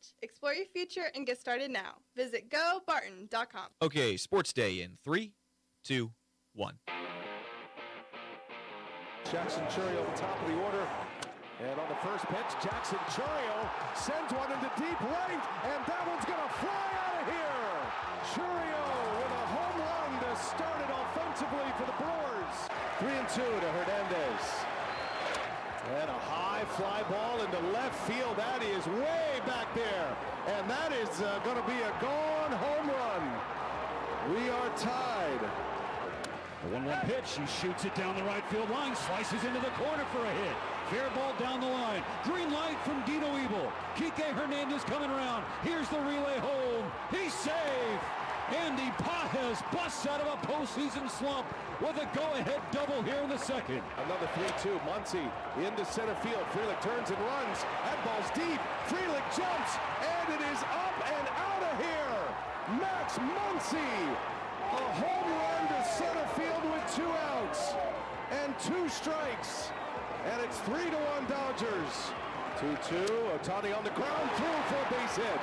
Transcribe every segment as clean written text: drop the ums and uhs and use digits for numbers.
College. Explore your future and get started now. Visit gobarton.com. Okay, Sports Day in 3, 2, 1. Jackson Churio at the top of the order. And on the first pitch, Jackson Churio sends one into deep right, and that one's going to fly out of here. Churio with a home run to start it offensively for the Brewers. 3-2 to Hernandez. And a high fly ball into left field. That is way back there. And that is going to be a gone home run. We are tied. The 1-1 pitch, he shoots it down the right field line, slices into the corner for a hit. Fair ball down the line. Green light from Dino Ebel. Kike Hernandez coming around. Here's the relay home. He's safe. Andy Pages busts out of a postseason slump with a go-ahead double here in the second. Another 3-2. Muncy into center field. Frelick turns and runs. That ball's deep. Frelick jumps, and it is up and out of here. Max Muncy. A home run to center field with 2 outs and 2 strikes. And it's 3-1 Dodgers. 2-2. Ohtani on the ground through for a base hit.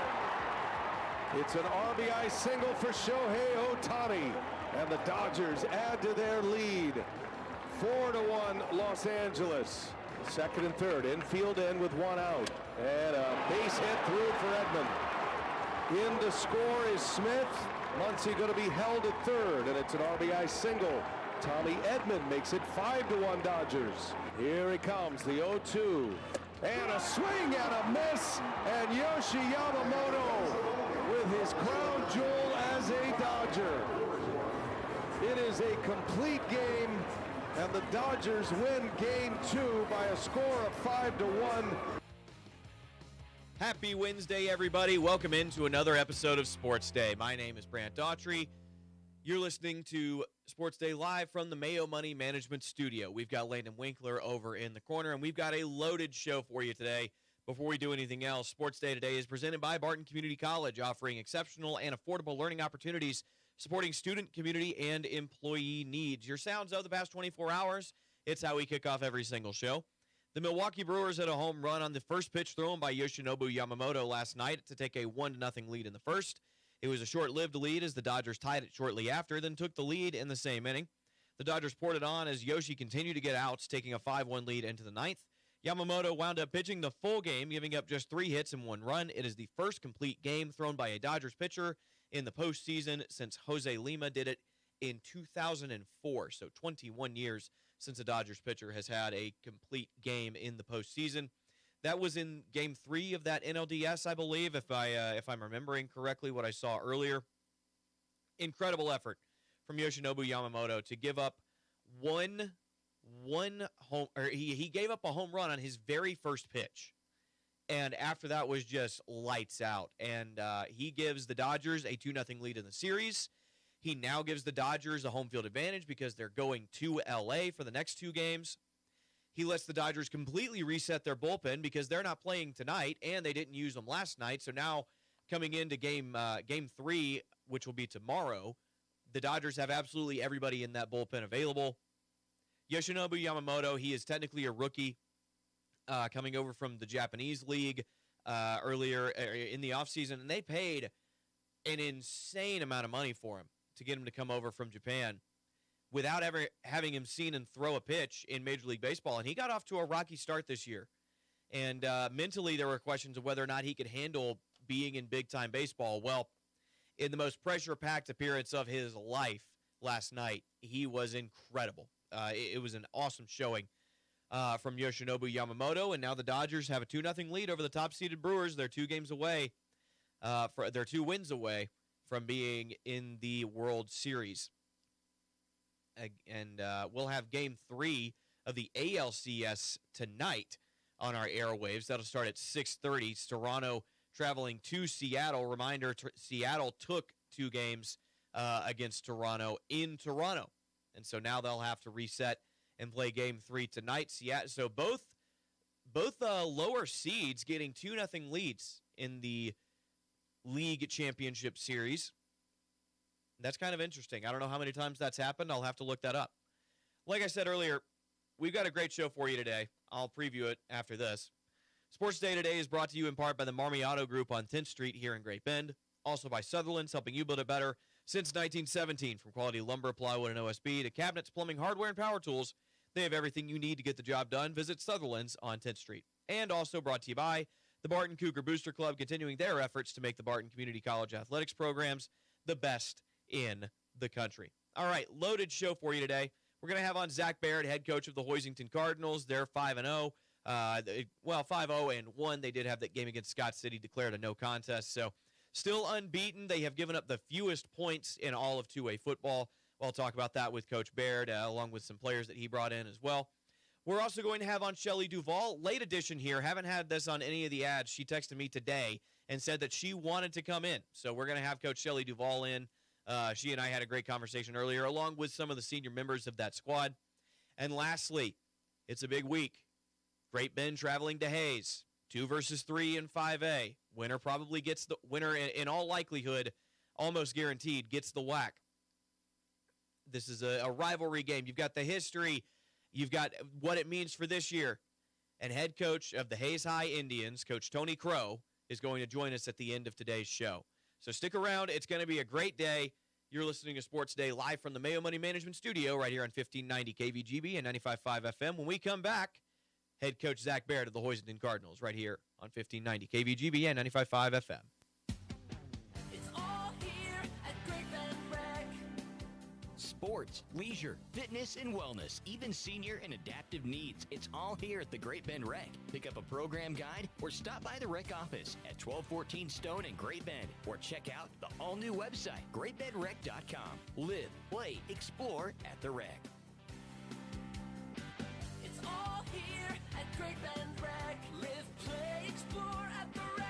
It's an RBI single for Shohei Ohtani. And the Dodgers add to their lead. 4-1 Los Angeles. Second and third. Infield in with 1 out. And a base hit through for Edman. In to score is Smith. Muncy going to be held at third, and it's an RBI single. Tommy Edman makes it 5-1 Dodgers. Here he comes, the 0-2. And a swing and a miss, and Yoshi Yamamoto with his crown jewel as a Dodger. It is a complete game, and the Dodgers win game 2 by a score of 5-1. Happy Wednesday, everybody. Welcome into another episode of Sports Day. My name is Brant Daughtry. You're listening to Sports Day live from the Mayo Money Management Studio. We've got Landon Winkler over in the corner, and we've got a loaded show for you today. Before we do anything else, Sports Day today is presented by Barton Community College, offering exceptional and affordable learning opportunities, supporting student, community, and employee needs. Your sounds of the past 24 hours, it's how we kick off every single show. The Milwaukee Brewers had a home run on the first pitch thrown by Yoshinobu Yamamoto last night to take a 1-0 lead in the first. It was a short-lived lead as the Dodgers tied it shortly after, then took the lead in the same inning. The Dodgers poured it on as Yoshi continued to get outs, taking a 5-1 lead into the ninth. Yamamoto wound up pitching the full game, giving up just 3 hits and 1 run. It is the first complete game thrown by a Dodgers pitcher in the postseason since Jose Lima did it in 2004, so 21 years since a Dodgers pitcher has had a complete game in the postseason. That was in Game 3 of that NLDS, I believe, if I'm remembering correctly what I saw earlier. Incredible effort from Yoshinobu Yamamoto to give up one home, or he gave up a home run on his very first pitch, and after that was just lights out. And he gives the Dodgers a 2-0 lead in the series. He now gives the Dodgers a home field advantage because they're going to L.A. for the next 2 games. He lets the Dodgers completely reset their bullpen because they're not playing tonight, and they didn't use them last night. So now coming into game 3, which will be tomorrow, the Dodgers have absolutely everybody in that bullpen available. Yoshinobu Yamamoto, he is technically a rookie coming over from the Japanese league earlier in the offseason, and they paid an insane amount of money for him to get him to come over from Japan without ever having him seen and throw a pitch in Major League Baseball. And he got off to a rocky start this year. And mentally, there were questions of whether or not he could handle being in big-time baseball. Well, in the most pressure-packed appearance of his life last night, he was incredible. It was an awesome showing from Yoshinobu Yamamoto. And now the Dodgers have a 2-0 lead over the top-seeded Brewers. They're 2 games away. They're 2 wins away from being in the World Series. And we'll have Game 3 of the ALCS tonight on our airwaves. That'll start at 6:30. Toronto traveling to Seattle. Reminder, Seattle took 2 games against Toronto in Toronto. And so now they'll have to reset and play Game 3 tonight. So both lower seeds getting 2-0 leads in the League Championship Series. That's kind of interesting. I don't know how many times that's happened. I'll have to look that up. Like I said earlier, we've got a great show for you today. I'll preview it after this. Sports Day today is brought to you in part by the Marmy Auto Group on 10th Street here in Great Bend. Also by Sutherland's, helping you build it better since 1917. From quality lumber, plywood, and OSB to cabinets, plumbing, hardware, and power tools, they have everything you need to get the job done. Visit Sutherland's on 10th Street. And also brought to you by the Barton Cougar Booster Club, continuing their efforts to make the Barton Community College athletics programs the best in the country. All right, loaded show for you today. We're going to have on Zach Baird, head coach of the Hoisington Cardinals. They're 5-0. 5-0-1. They did have that game against Scott City declared a no contest. So still unbeaten. They have given up the fewest points in all of 2A football. We'll talk about that with Coach Baird, along with some players that he brought in as well. We're also going to have on Shelley Duvall, late edition here. Haven't had this on any of the ads. She texted me today and said that she wanted to come in. So we're going to have Coach Shelley Duvall in. She and I had a great conversation earlier, along with some of the senior members of that squad. And lastly, it's a big week. Great Bend traveling to Hayes, 2 versus 3 in 5A. Winner probably gets the winner in all likelihood, almost guaranteed, gets the WAC. This is a rivalry game. You've got the history. You've got what it means for this year. And head coach of the Hayes High Indians, Coach Tony Crow, is going to join us at the end of today's show. So stick around. It's going to be a great day. You're listening to Sports Day live from the Mayo Money Management Studio right here on 1590 KVGB and 95.5 FM. When we come back, head coach Zach Baird of the Hoisington Cardinals right here on 1590 KVGB and 95.5 FM. It's all here at Great Bend Rec. Sports, leisure, fitness, and wellness, even senior and adaptive needs. It's all here at the Great Bend Rec. Pick up a program guide or stop by the rec office at 1214 Stone in Great Bend or check out the all-new website, greatbendrec.com. Live, play, explore at the rec. It's all here at Great Bend Rec. Live, play, explore at the rec.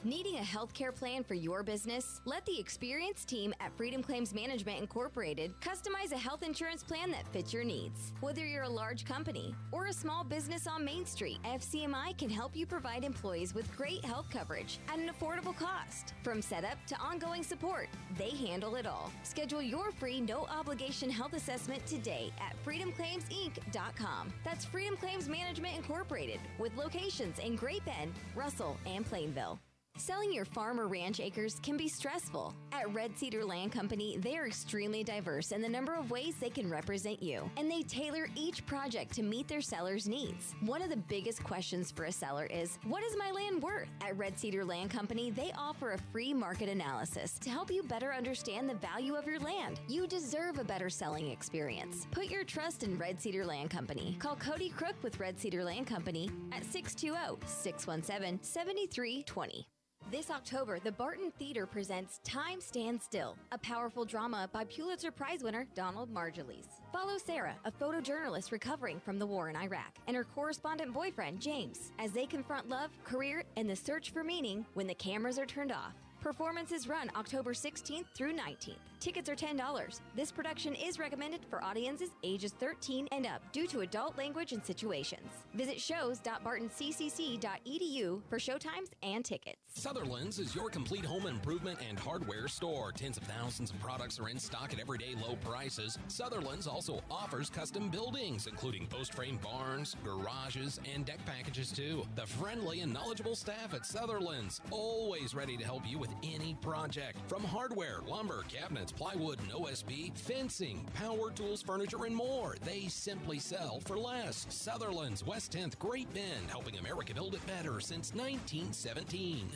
Needing a healthcare plan for your business? Let the experienced team at Freedom Claims Management Incorporated customize a health insurance plan that fits your needs. Whether you're a large company or a small business on Main Street, FCMI can help you provide employees with great health coverage at an affordable cost. From setup to ongoing support, they handle it all. Schedule your free no-obligation health assessment today at freedomclaimsinc.com. That's Freedom Claims Management Incorporated, with locations in Great Bend, Russell, and Plainville. Selling your farm or ranch acres can be stressful. At Red Cedar Land Company, they are extremely diverse in the number of ways they can represent you, and they tailor each project to meet their seller's needs. One of the biggest questions for a seller is, what is my land worth? At Red Cedar Land Company, they offer a free market analysis to help you better understand the value of your land. You deserve a better selling experience. Put your trust in Red Cedar Land Company. Call Cody Crook with Red Cedar Land Company at 620-617-7320. This October, the Barton Theater presents Time Stands Still, a powerful drama by Pulitzer Prize winner Donald Margulies. Follow Sarah, a photojournalist recovering from the war in Iraq, and her correspondent boyfriend, James, as they confront love, career, and the search for meaning when the cameras are turned off. Performances run October 16th through 19th. Tickets are $10. This production is recommended for audiences ages 13 and up due to adult language and situations. Visit shows.bartoncccc.edu for showtimes and tickets. Sutherland's is your complete home improvement and hardware store. Tens of thousands of products are in stock at everyday low prices. Sutherland's also offers custom buildings, including post-frame barns, garages, and deck packages too. The friendly and knowledgeable staff at Sutherland's, always ready to help you with any project. From hardware, lumber, cabinets, plywood, and OSB, fencing, power tools, furniture, and more. They simply sell for less. Sutherland's, West 10th, Great Bend, helping America build it better since 1917.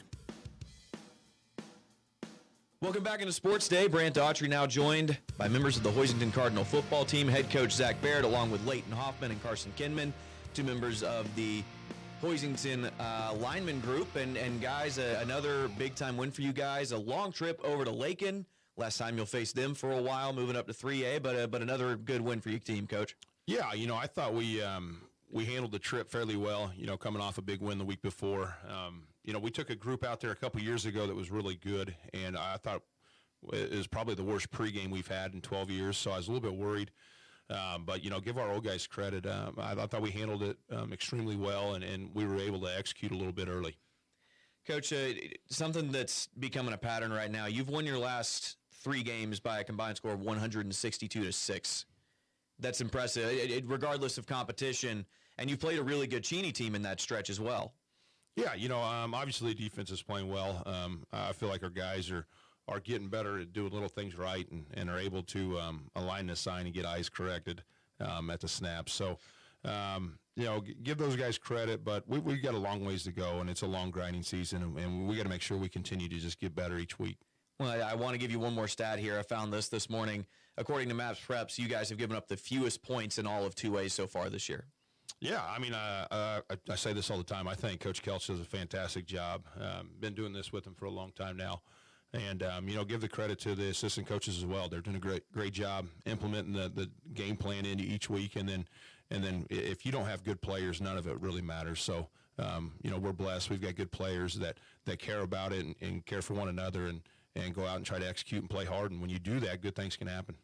Welcome back into Sports Day. Brant Daughtry now joined by members of the Hoisington Cardinal football team, head coach Zach Baird, along with Leighton Hoffman and Carson Kinman, two members of the Hoisington lineman group. And guys, another big-time win for you guys. A long trip over to Lakin. Last time you'll face them for a while, moving up to 3A, but another good win for your team, Coach. Yeah, I thought we handled the trip fairly well, coming off a big win the week before. We took a group out there a couple years ago that was really good, and I thought it was probably the worst pregame we've had in 12 years, so I was a little bit worried. But, give our old guys credit. I thought we handled it extremely well, and we were able to execute a little bit early. Coach, something that's becoming a pattern right now, you've won your last 3 games by a combined score of 162-6. That's impressive, regardless of competition. And you played a really good Cheney team in that stretch as well. Yeah, obviously defense is playing well. I feel like our guys are getting better at doing little things right and are able to align the sign and get eyes corrected at the snap. So, give those guys credit, but we've got a long ways to go, and it's a long grinding season, and we got to make sure we continue to just get better each week. Well, I want to give you one more stat here. I found this morning. According to Maps Preps, you guys have given up the fewest points in all of 2A so far this year. Yeah, I mean, I say this all the time. I think Coach Kelch does a fantastic job. Been doing this with him for a long time now. And, give the credit to the assistant coaches as well. They're doing a great job implementing the game plan into each week. And then if you don't have good players, none of it really matters. So, we're blessed. We've got good players that care about it and care for one another and go out and try to execute and play hard. And when you do that, good things can happen.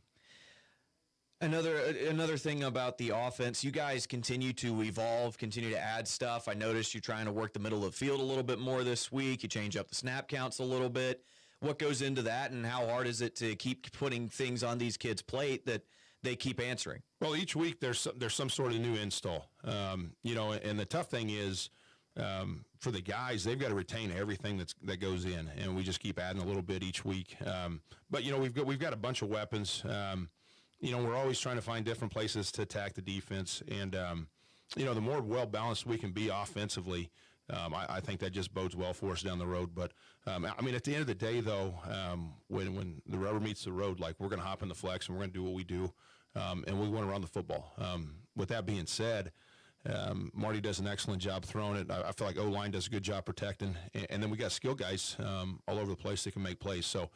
Another thing about the offense, you guys continue to evolve, continue to add stuff. I noticed you're trying to work the middle of the field a little bit more this week. You change up the snap counts a little bit. What goes into that, and how hard is it to keep putting things on these kids' plate that they keep answering? Well, each week there's some sort of new install. And the tough thing is for the guys, they've got to retain everything that goes in, and we just keep adding a little bit each week. But we've got a bunch of weapons. We're always trying to find different places to attack the defense. And, the more well-balanced we can be offensively, I think that just bodes well for us down the road. But, at the end of the day, though, when the rubber meets the road, like, we're going to hop in the flex and we're going to do what we do, and we want to run the football. With that being said, Marty does an excellent job throwing it. I feel like O-line does a good job protecting. And then we got skill guys all over the place that can make plays. So,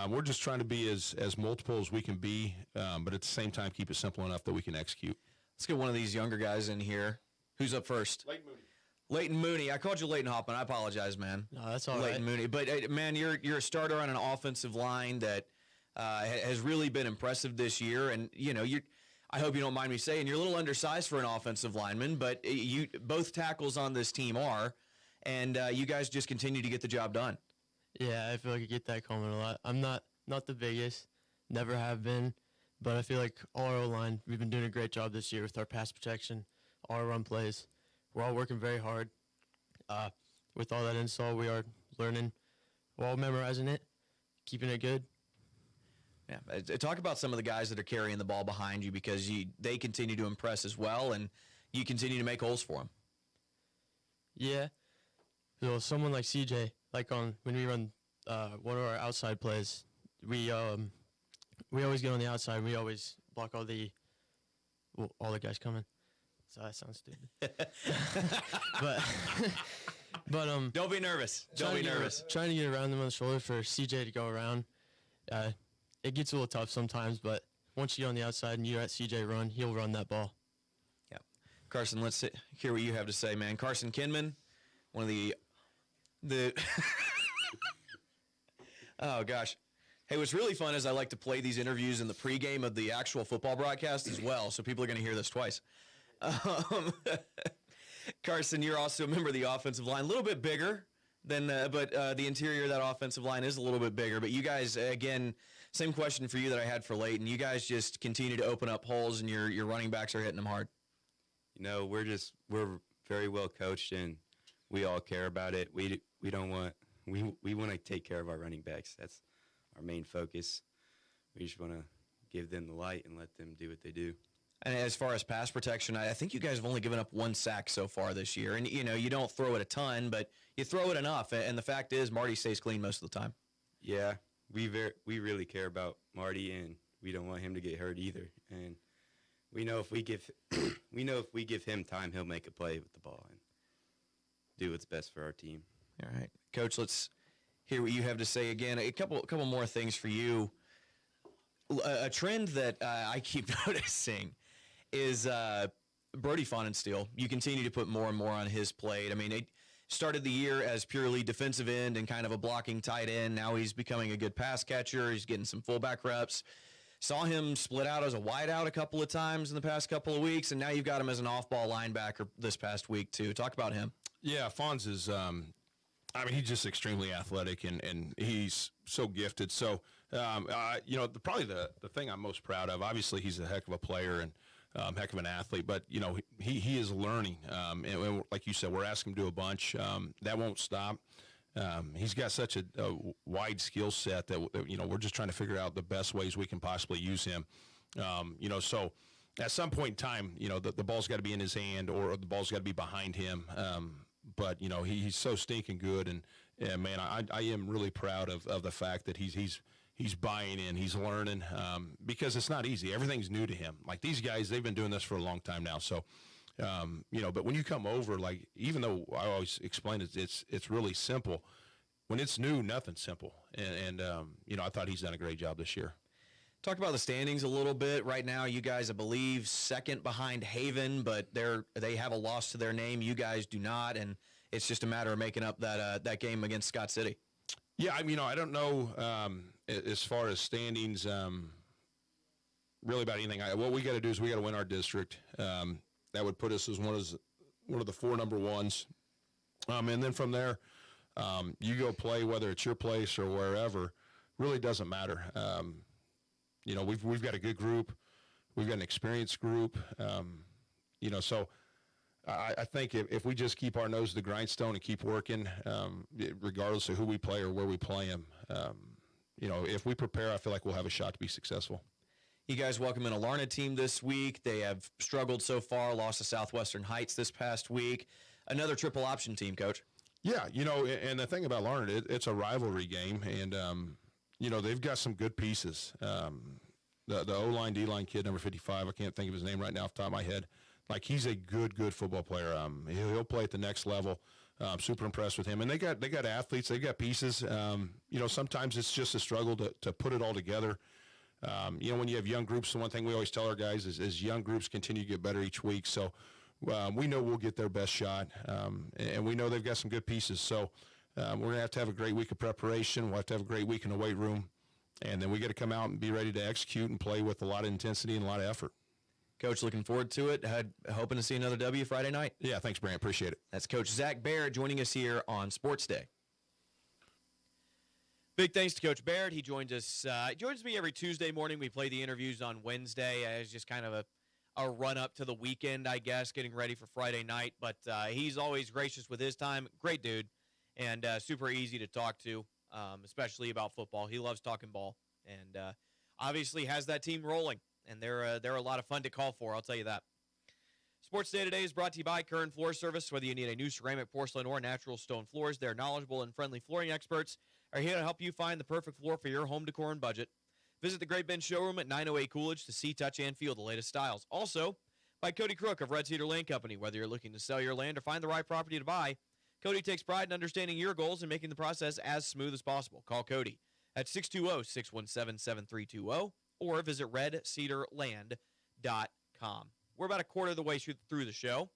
we're just trying to be as multiple as we can be, but at the same time keep it simple enough that we can execute. Let's get one of these younger guys in here. Who's up first? Leighton Mooney. I called you Leighton Hoffman. I apologize, man. No, that's all Leighton right. Mooney. But, man, you're a starter on an offensive line that has really been impressive this year. And, I hope you don't mind me saying you're a little undersized for an offensive lineman, but both tackles on this team are, and you guys just continue to get the job done. Yeah, I feel like I get that comment a lot. I'm not the biggest, never have been, but I feel like all our O-line, we've been doing a great job this year with our pass protection, all our run plays. We're all working very hard. With all that install, we are learning. We're all memorizing it, keeping it good. Yeah, talk about some of the guys that are carrying the ball behind you, because they continue to impress as well, and you continue to make holes for them. Yeah. So someone like CJ, when we run one of our outside plays, we always get on the outside. We always block all the guys coming. So that sounds stupid. but don't be nervous. Don't be nervous. Trying to get around them on the shoulder for CJ to go around. It gets a little tough sometimes, but once you get on the outside and you let CJ run, he'll run that ball. Yeah. Carson, let's hear what you have to say, man. Carson Kinman, one of the oh, gosh. Hey, what's really fun is I like to play these interviews in the pregame of the actual football broadcast as well, so people are going to hear this twice. Carson, you're also a member of the offensive line, a little bit bigger than, but the interior of that offensive line is a little bit bigger. But you guys, again, same question for you that I had for Leighton. You guys just continue to open up holes, and your running backs are hitting them hard. We're very well coached, and we all care about it. We want to take care of our running backs. That's our main focus. We just want to give them the light and let them do what they do. And as far as pass protection, I think you guys have only given up 1 sack so far this year. And, you don't throw it a ton, but you throw it enough. And the fact is, Marty stays clean most of the time. Yeah, we really care about Marty, and we don't want him to get hurt either. And we know if we give him time, he'll make a play with the ball and do what's best for our team. All right, Coach, let's hear what you have to say again. A couple more things for you. A trend that I keep noticing is Brody Fonensteel. You continue to put more and more on his plate. I mean, it started the year as purely defensive end and kind of a blocking tight end. Now he's becoming a good pass catcher. He's getting some fullback reps. Saw him split out as a wideout a couple of times in the past couple of weeks, and now you've got him as an off-ball linebacker this past week too. Talk about him. Yeah, Fonz is he's just extremely athletic, and he's so gifted. So, probably the thing I'm most proud of, obviously he's a heck of a player, and heck of an athlete. But, he is learning. And like you said, we're asking him to do a bunch. That won't stop. He's got such a wide skill set that, we're just trying to figure out the best ways we can possibly use him. So at some point in time, the ball's got to be in his hand or the ball's got to be behind him. But he's so stinking good. And man, I am really proud of the fact that he's buying in, he's learning, because it's not easy. Everything's new to him. Like these guys, they've been doing this for a long time now. So, but when you come over, like, even though I always explain it's really simple, when it's new, nothing's simple. And I thought he's done a great job this year. Talk about the standings a little bit. Right now, you guys, I believe, second behind Haven, but they have a loss to their name. You guys do not, and it's just a matter of making up that game against Scott City. Yeah, I don't know as far as standings really about anything. What we got to do is we got to win our district. That would put us as one of the 4 number ones. And then from there, you go play, whether it's your place or wherever, really doesn't matter. We've got a good group. We've got an experienced group. So I think if we just keep our nose to the grindstone and keep working, regardless of who we play or where we play them, if we prepare, I feel like we'll have a shot to be successful. You guys welcome in a Larned team this week. They have struggled so far, lost to Southwestern Heights this past week. Another triple option team, Coach. Yeah, and the thing about Larned, it's a rivalry game, and, they've got some good pieces. The O-line, D-line kid, number 55, I can't think of his name right now off the top of my head. Like, he's a good football player. He'll play at the next level. I'm super impressed with him. And they got athletes. They've got pieces. Sometimes it's just a struggle to put it all together. When you have young groups, the one thing we always tell our guys is young groups continue to get better each week. So we know we'll get their best shot, and we know they've got some good pieces. So we're going to have a great week of preparation. We'll have to have a great week in the weight room. And then we got to come out and be ready to execute and play with a lot of intensity and a lot of effort. Coach, looking forward to it. Hoping to see another W Friday night. Yeah, thanks, Brant. Appreciate it. That's Coach Zach Barrett joining us here on Sports Day. Big thanks to Coach Barrett. He joins me every Tuesday morning. We play the interviews on Wednesday. It's just kind of a run-up to the weekend, I guess, getting ready for Friday night. But he's always gracious with his time. Great dude, and super easy to talk to, especially about football. He loves talking ball, and obviously has that team rolling. And they're a lot of fun to call for, I'll tell you that. Sports Day today is brought to you by Kern Floor Service. Whether you need a new ceramic, porcelain, or natural stone floors, their knowledgeable and friendly flooring experts are here to help you find the perfect floor for your home decor and budget. Visit the Great Bend Showroom at 908 Coolidge to see, touch, and feel the latest styles. Also, by Cody Crook of Red Cedar Land Company. Whether you're looking to sell your land or find the right property to buy, Cody takes pride in understanding your goals and making the process as smooth as possible. Call Cody at 620-617-7320. Or visit redcedarland.com. We're about a quarter of the way through the show.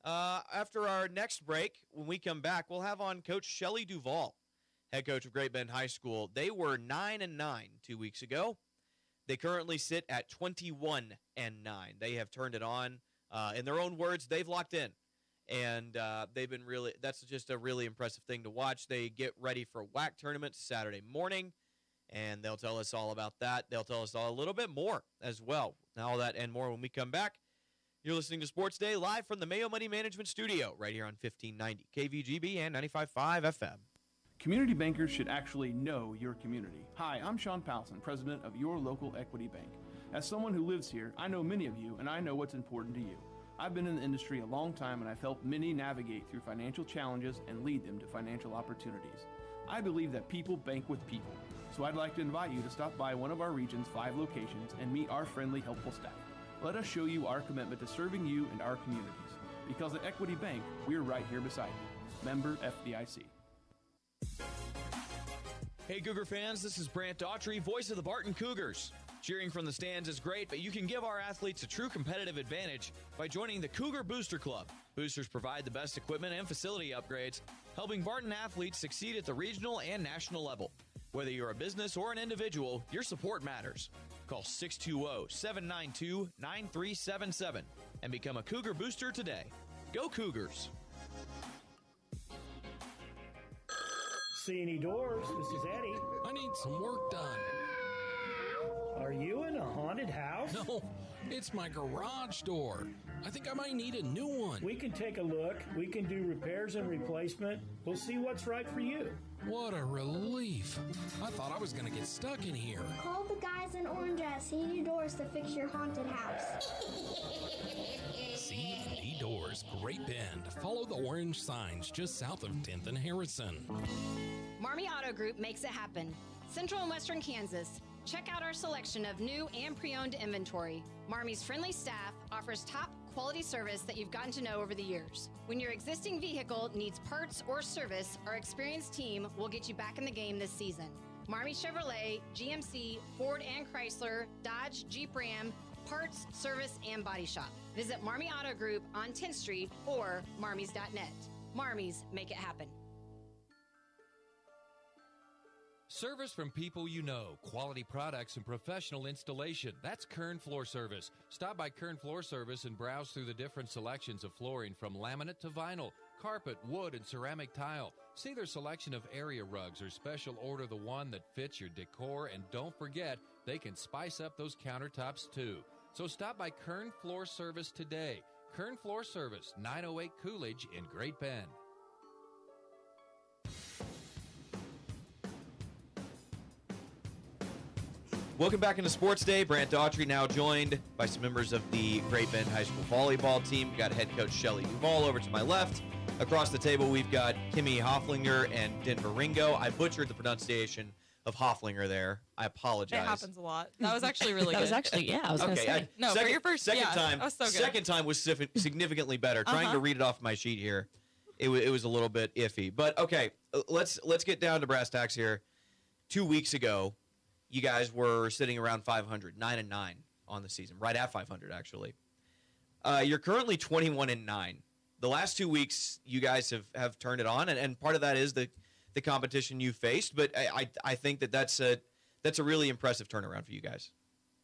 After our next break, when we come back, we'll have on Coach Shelley Duvall, head coach of Great Bend High School. They were 9-9 2 weeks ago. They currently sit at 21-9. They have turned it on. In their own words, they've locked in. And they've been that's just a really impressive thing to watch. They get ready for WAC tournaments Saturday morning. And they'll tell us all about that. They'll tell us a little bit more as well. Now, all that and more when we come back. You're listening to Sports Day live from the Mayo Money Management Studio right here on 1590 KVGB and 95.5 FM. Community bankers should actually know your community. Hi, I'm Sean Powelson, president of your local Equity Bank. As someone who lives here, I know many of you, and I know what's important to you. I've been in the industry a long time, and I've helped many navigate through financial challenges and lead them to financial opportunities. I believe that people bank with people. So I'd like to invite you to stop by one of our region's 5 locations and meet our friendly, helpful staff. Let us show you our commitment to serving you and our communities. Because at Equity Bank, we're right here beside you. Member FDIC. Hey Cougar fans, this is Brant Daughtry, voice of the Barton Cougars. Cheering from the stands is great, but you can give our athletes a true competitive advantage by joining the Cougar Booster Club. Boosters provide the best equipment and facility upgrades, helping Barton athletes succeed at the regional and national level. Whether you're a business or an individual, your support matters. Call 620-792-9377 and become a Cougar Booster today. Go Cougars! C&E Doors, this is Eddie. I need some work done. Are Are you in a haunted house? No, it's my garage door. I think I might need a new one. We can take a look. We can do repairs and replacement. We'll see what's right for you. What a relief. I thought I was going to get stuck in here. Call the guys in orange at C&D Doors to fix your haunted house. C&D Doors, Great Bend. Follow the orange signs just south of 10th and Harrison. Marmy Auto Group makes it happen. Central and Western Kansas. Check out our selection of new and pre-owned inventory. Marmy's friendly staff offers top quality service that you've gotten to know over the years. When your existing vehicle needs parts or service, our experienced team will get you back in the game this season. Marmy Chevrolet, GMC, Ford and Chrysler, Dodge, Jeep Ram, parts, service, and body shop. Visit Marmy Auto Group on 10th Street or marmys.net. Marmys, make it happen. Service from people you know, quality products and professional installation. That's Kern Floor Service. Stop by Kern Floor Service and browse through the different selections of flooring from laminate to vinyl, carpet, wood, and ceramic tile. See their selection of area rugs or special order the one that fits your decor, and don't forget, they can spice up those countertops too. So stop by Kern Floor Service today. Kern Floor Service, 908 Coolidge in Great Bend. Welcome back into Sports Day. Brant Daughtry now joined by some members of the Great Bend High School volleyball team. We've got head coach Shelly Duvall over to my left. Across the table, we've got Kimmy Hofflinger and Denver Ringo. I butchered the pronunciation of Hofflinger there. I apologize. It happens a lot. That was actually really good. That was actually, yeah, I was going to say. No, for your first, second yeah, time, that was so good. Second time was significantly better. Trying to read it off my sheet here, it was a little bit iffy. But okay, let's get down to brass tacks here. 2 weeks ago, you guys were sitting around 500, 9-9 on the season, right at 500 actually. You're currently 21-9. The last 2 weeks, you guys have turned it on, and part of that is the competition you faced. But I think that's a really impressive turnaround for you guys.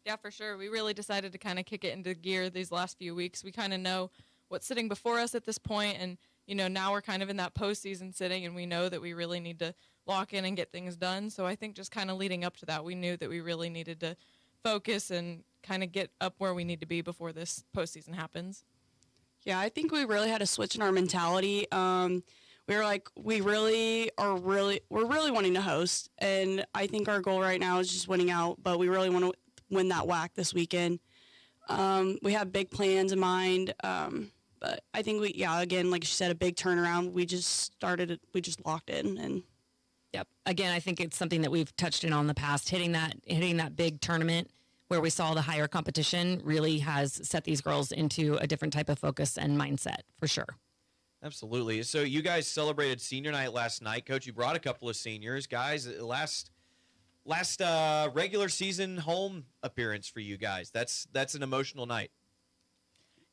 Yeah, for sure. We really decided to kind of kick it into gear these last few weeks. We kind of know what's sitting before us at this point, and now we're kind of in that postseason sitting, and we know that we really need to lock in and get things done. So I think just kind of leading up to that, we knew that we really needed to focus and kind of get up where we need to be before this postseason happens. Yeah, I think we really had a switch in our mentality. We were like, we're really wanting to host, and I think our goal right now is just winning out, but we really want to win that WAC this weekend. We have big plans in mind, but I think again, like she said, a big turnaround. We just locked in and. Yep. Again, I think it's something that we've touched in on the past. Hitting that big tournament where we saw the higher competition really has set these girls into a different type of focus and mindset for sure. Absolutely. So you guys celebrated senior night last night. Coach, you brought a couple of seniors. Guys, last regular season home appearance for you guys. That's an emotional night.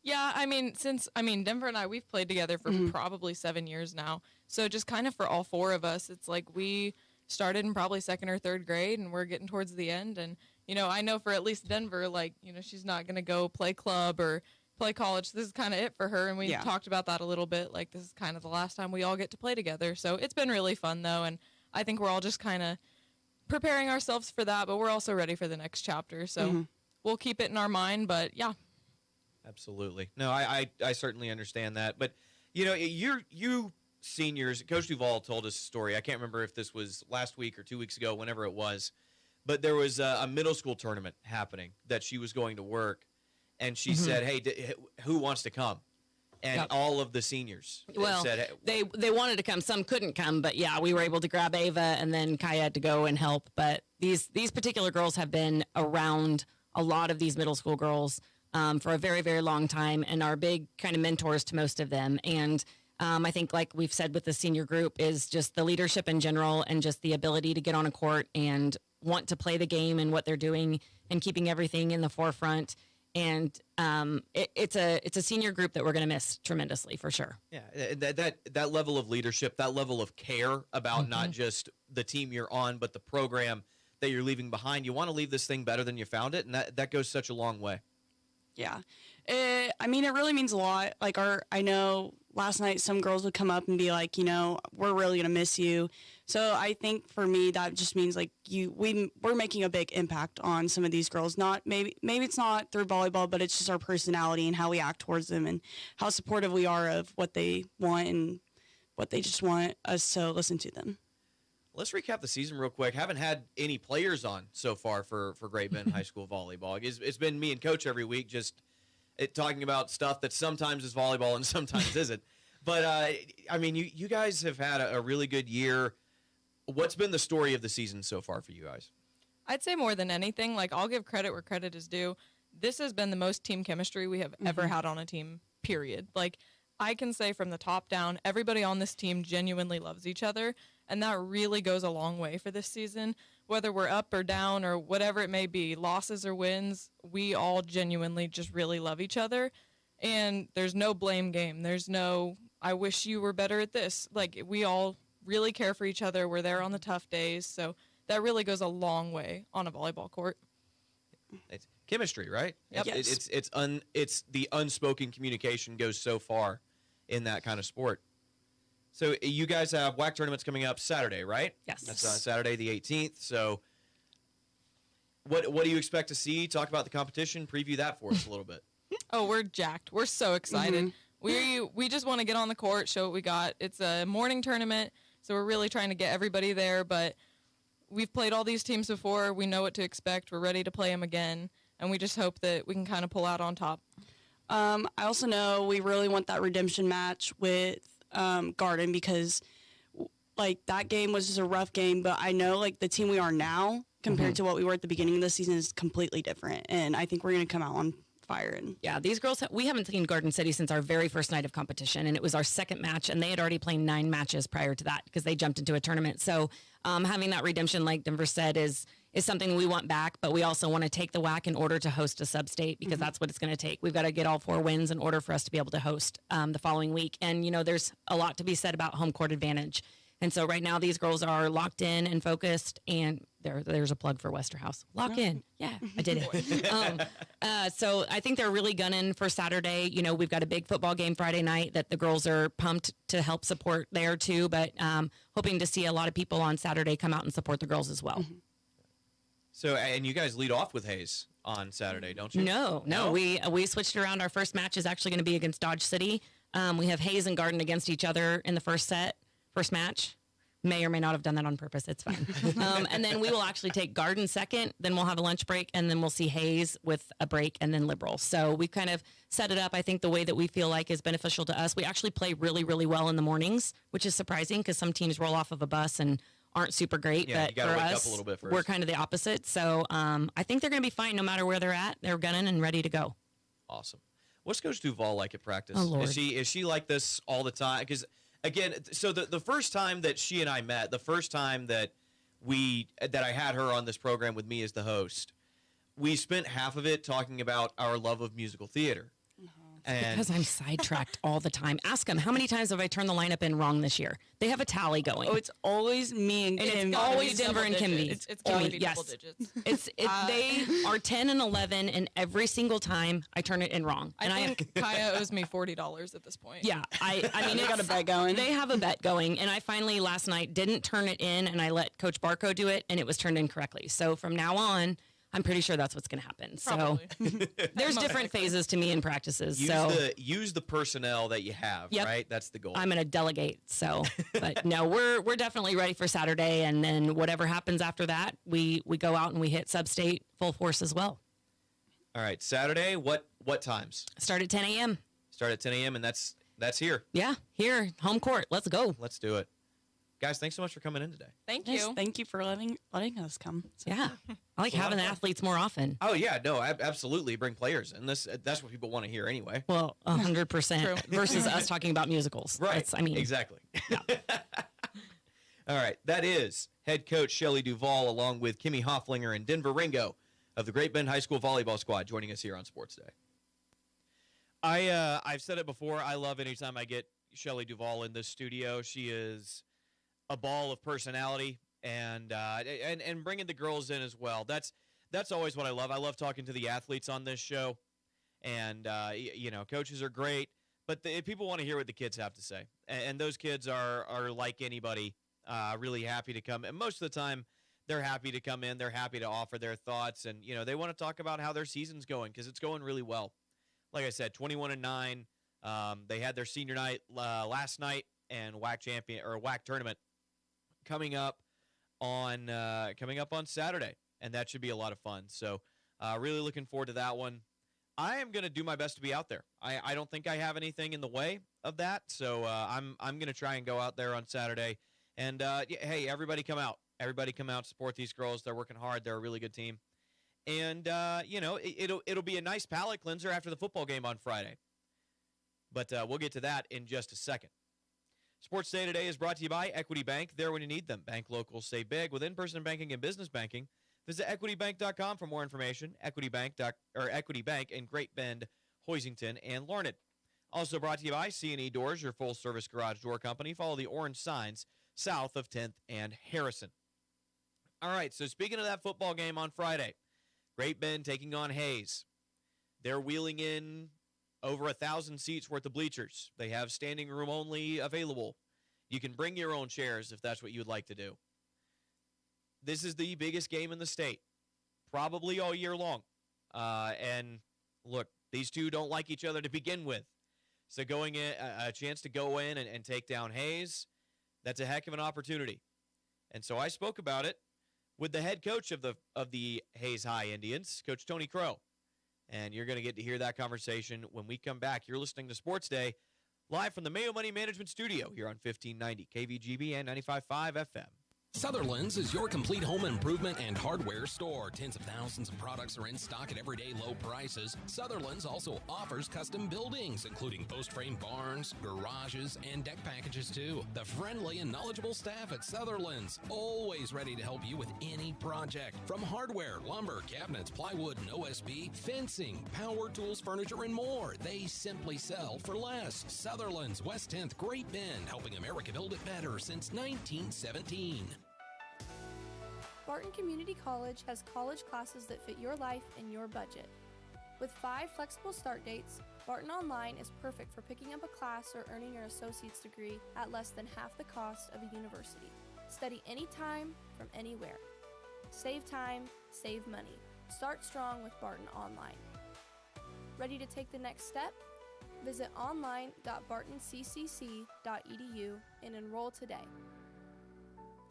Yeah, Denver and I, we've played together for probably 7 years now. So just kind of for all four of us, it's like we started in probably second or third grade, and we're getting towards the end. And, I know for at least Denver, she's not going to go play club or play college. This is kind of it for her, and we talked about that a little bit. Like, this is kind of the last time we all get to play together. So it's been really fun, though, and I think we're all just kind of preparing ourselves for that, but we're also ready for the next chapter. So we'll keep it in our mind, but, yeah. Absolutely. No, I certainly understand that. But, you seniors, Coach Duvall told us a story. I can't remember if this was last week or 2 weeks ago, whenever it was. But there was a middle school tournament happening that she was going to work. And she said, hey, who wants to come? And all of the seniors said, hey, they wanted to come. Some couldn't come. But, yeah, we were able to grab Ava, and then Kaya had to go and help. But these particular girls have been around a lot of these middle school girls for a very, very long time and are big kind of mentors to most of them. And I think, like we've said with the senior group, is just the leadership in general and just the ability to get on a court and want to play the game and what they're doing and keeping everything in the forefront. And it's a senior group that we're going to miss tremendously for sure. Yeah, that level of leadership, that level of care about not just the team you're on, but the program that you're leaving behind. You want to leave this thing better than you found it, and that goes such a long way. Yeah. I mean, it really means a lot. Like I know last night some girls would come up and be like, we're really gonna miss you. So I think for me that just means like we're making a big impact on some of these girls. Not maybe it's not through volleyball, but it's just our personality and how we act towards them and how supportive we are of what they want and what they just want us to listen to them. Let's recap the season real quick. Haven't had any players on so far for Great Bend High School volleyball. It's been me and Coach every week, just talking about stuff that sometimes is volleyball and sometimes isn't. But, I mean, you guys have had a really good year. What's been the story of the season so far for you guys? I'd say more than anything, like, I'll give credit where credit is due. This has been the most team chemistry we have ever had on a team, period. Like, I can say from the top down, everybody on this team genuinely loves each other, and that really goes a long way for this season. Whether we're up or down or whatever it may be, losses or wins, we all genuinely just really love each other, and there's no blame game. There's no, I wish you were better at this. Like, we all really care for each other. We're there on the tough days, so that really goes a long way on a volleyball court. It's chemistry, right? Yep. It's the unspoken communication goes so far in that kind of sport. So you guys have WAC tournaments coming up Saturday, right? Yes. That's Saturday the 18th. So what do you expect to see? Talk about the competition. Preview that for us a little bit. Oh, we're jacked. We're so excited. We just want to get on the court, show what we got. It's a morning tournament, so we're really trying to get everybody there. But we've played all these teams before. We know what to expect. We're ready to play them again, and we just hope that we can kind of pull out on top. I also know we really want that redemption match with Garden because, like, that game was just a rough game. But I know, like, the team we are now compared to what we were at the beginning of the season is completely different, and I think we're going to come out on fire. And yeah, these girls, we haven't seen Garden City since our very first night of competition, and it was our second match, and they had already played 9 matches prior to that because they jumped into a tournament. So having that redemption, like Denver said, is something we want back, but we also want to take the WAC in order to host a sub-state because that's what it's going to take. We've got to get all 4 wins in order for us to be able to host the following week. And, there's a lot to be said about home court advantage. And so right now these girls are locked in and focused, and there's a plug for Westerhouse. Lock in. Yeah, I did it. So I think they're really gunning for Saturday. We've got a big football game Friday night that the girls are pumped to help support there too, but hoping to see a lot of people on Saturday come out and support the girls as well. So, and you guys lead off with Hayes on Saturday, don't you? No. We switched around. Our first match is actually going to be against Dodge City. We have Hayes and Garden against each other in the first match. May or may not have done that on purpose. It's fine. And then we will actually take Garden second. Then we'll have a lunch break, and then we'll see Hayes with a break, and then Liberal. So we kind of set it up, I think, the way that we feel like is beneficial to us. We actually play really, really well in the mornings, which is surprising because some teams roll off of a bus and aren't super great. Yeah, but you gotta for wake us, up a little bit first. we're kind of the opposite. So I think they're going to be fine no matter where they're at. They're gunning and ready to go. Awesome. What's Coach Duval like at practice? Oh, Lord. Is she like this all the time? Because again, so the first time that she and I met, the first time that I had her on this program with me as the host, we spent half of it talking about our love of musical theater. Because I'm sidetracked all the time. Ask them, how many times have I turned the lineup in wrong this year? They have a tally going. Oh, it's always me and Kim. It's always Denver and Kimby. It's gotta be double digits. They are 10 and 11, and every single time I turn it in wrong. I think Kaya owes me $40 at this point. Yeah, I mean, they got a bet going. They have a bet going, and I finally last night didn't turn it in, and I let Coach Barco do it, and it was turned in correctly. So from now on, I'm pretty sure that's what's going to happen. Probably. So there's different phases to me in practices. Use the personnel that you have, Yep. right? That's the goal. I'm going to delegate. So, but no, we're definitely ready for Saturday, and then whatever happens after that, we go out and we hit sub-state full force as well. All right, Saturday. What times? Start at 10 a.m. Start at 10 a.m. and that's here. Yeah, here, home court. Let's go. Let's do it, guys. Thanks so much for coming in today. Thank Yes, you. thank you for letting us come. So. Yeah, I like having athletes more often. Oh yeah, no, absolutely. Bring players, and that's what people want to hear anyway. Well, 100% versus us talking about musicals. Right. Exactly. Yeah. All right. That is head coach Shelly Duval along with Kimmy Hofflinger and Denver Ringo of the Great Bend High School Volleyball Squad joining us here on Sports Day. I've said it before. I love anytime I get Shelly Duval in this studio. She is a ball of personality and bringing the girls in as well. That's always what I love. I love talking to the athletes on this show. And, coaches are great, but people want to hear what the kids have to say. And those kids are like anybody, really happy to come. And most of the time, they're happy to come in. They're happy to offer their thoughts. And, they want to talk about how their season's going because it's going really well. Like I said, 21-9. They had their senior night last night and WAC tournament coming up on Saturday. And that should be a lot of fun. So really looking forward to that one. I am going to do my best to be out there. I don't think I have anything in the way of that. So I'm going to try and go out there on Saturday. And, hey, everybody come out. Everybody come out, support these girls. They're working hard. They're a really good team. And, it'll be a nice palate cleanser after the football game on Friday. But we'll get to that in just a second. Sports Day today is brought to you by Equity Bank. There when you need them. Bank local, save big. With in-person banking and business banking, visit equitybank.com for more information. Equity Bank in Great Bend, Hoisington, and Larned. Also brought to you by C&E Doors, your full-service garage door company. Follow the orange signs south of 10th and Harrison. All right, so speaking of that football game on Friday, Great Bend taking on Hayes. They're wheeling in over 1,000 seats worth of bleachers. They have standing room only available. You can bring your own chairs if that's what you would like to do. This is the biggest game in the state, probably all year long. And look, these two don't like each other to begin with. So going in, a chance to go in and take down Hayes, that's a heck of an opportunity. And so I spoke about it with the head coach of the Hayes High Indians, Coach Tony Crow. And you're going to get to hear that conversation when we come back. You're listening to Sports Day, live from the Mayo Money Management Studio here on 1590 KVGB and 95.5 FM. Sutherland's is your complete home improvement and hardware store. Tens of thousands of products are in stock at everyday low prices. Sutherland's also offers custom buildings, including post-frame barns, garages, and deck packages too. The friendly and knowledgeable staff at Sutherland's, always ready to help you with any project. From hardware, lumber, cabinets, plywood, and OSB, fencing, power tools, furniture, and more. They simply sell for less. Sutherland's, West 10th, Great Bend, helping America build it better since 1917. Barton Community College has college classes that fit your life and your budget. With 5 flexible start dates, Barton Online is perfect for picking up a class or earning your associate's degree at less than half the cost of a university. Study anytime, from anywhere. Save time, save money. Start strong with Barton Online. Ready to take the next step? Visit online.bartoncccc.edu and enroll today.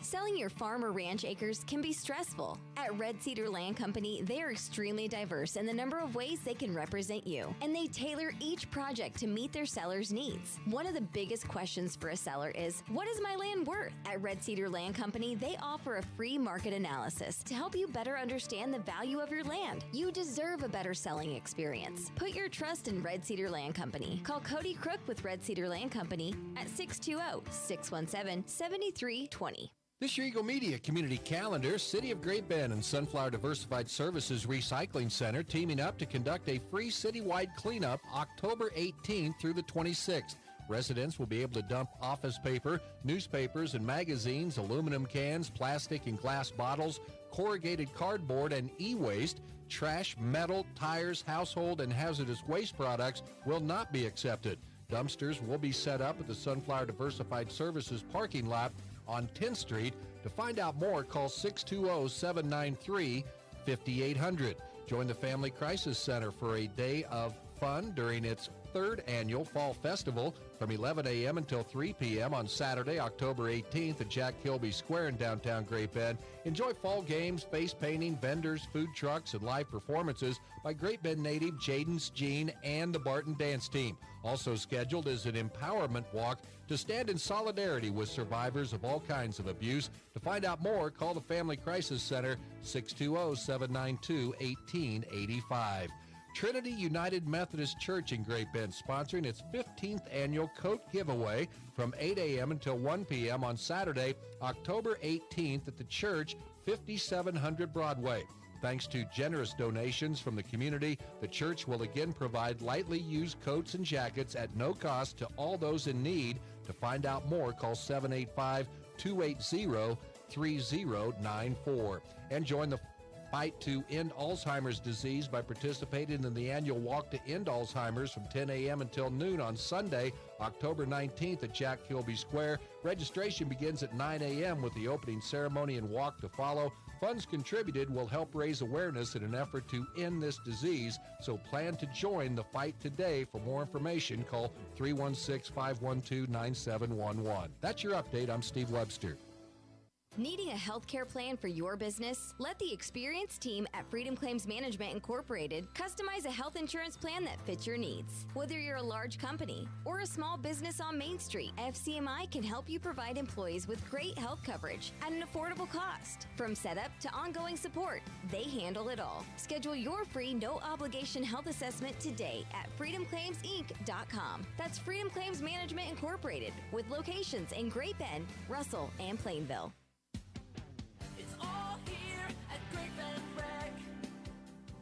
Selling your farm or ranch acres can be stressful. At Red Cedar Land Company, they are extremely diverse in the number of ways they can represent you, and they tailor each project to meet their seller's needs. One of the biggest questions for a seller is, what is my land worth? At Red Cedar Land Company, they offer a free market analysis to help you better understand the value of your land. You deserve a better selling experience. Put your trust in Red Cedar Land Company. Call Cody Crook with Red Cedar Land Company at 620-617-7320. This year, Eagle Media Community Calendar, City of Great Bend and Sunflower Diversified Services Recycling Center teaming up to conduct a free citywide cleanup October 18th through the 26th. Residents will be able to dump office paper, newspapers and magazines, aluminum cans, plastic and glass bottles, corrugated cardboard and e-waste. Trash, metal, tires, household and hazardous waste products will not be accepted. Dumpsters will be set up at the Sunflower Diversified Services parking lot on 10th Street. To find out more, call 620-793-5800. Join the Family Crisis Center for a day of fun during its 3rd annual Fall Festival from 11 a.m. until 3 p.m. on Saturday, October 18th at Jack Kilby Square in downtown Great Bend. Enjoy fall games, face painting, vendors, food trucks, and live performances by Great Bend native Jaden's Jean and the Barton Dance Team. Also scheduled is an empowerment walk to stand in solidarity with survivors of all kinds of abuse. To find out more, call the Family Crisis Center, 620-792-1885. Trinity United Methodist Church in Great Bend sponsoring its 15th annual coat giveaway from 8 a.m. until 1 p.m. on Saturday, October 18th at the church, 5700 Broadway. Thanks to generous donations from the community, the church will again provide lightly used coats and jackets at no cost to all those in need. To find out more, call 785-280-3094 and join the Fight to End Alzheimer's Disease by participating in the annual Walk to End Alzheimer's from 10 a.m. until noon on Sunday, October 19th at Jack Kilby Square. Registration begins at 9 a.m. with the opening ceremony and walk to follow. Funds contributed will help raise awareness in an effort to end this disease, so plan to join the fight today. For more information, call 316-512-9711. That's your update. I'm Steve Webster. Needing a healthcare plan for your business? Let the experienced team at Freedom Claims Management Incorporated customize a health insurance plan that fits your needs. Whether you're a large company or a small business on Main Street, FCMI can help you provide employees with great health coverage at an affordable cost. From setup to ongoing support, they handle it all. Schedule your free no-obligation health assessment today at freedomclaimsinc.com. That's Freedom Claims Management Incorporated, with locations in Great Bend, Russell, and Plainville.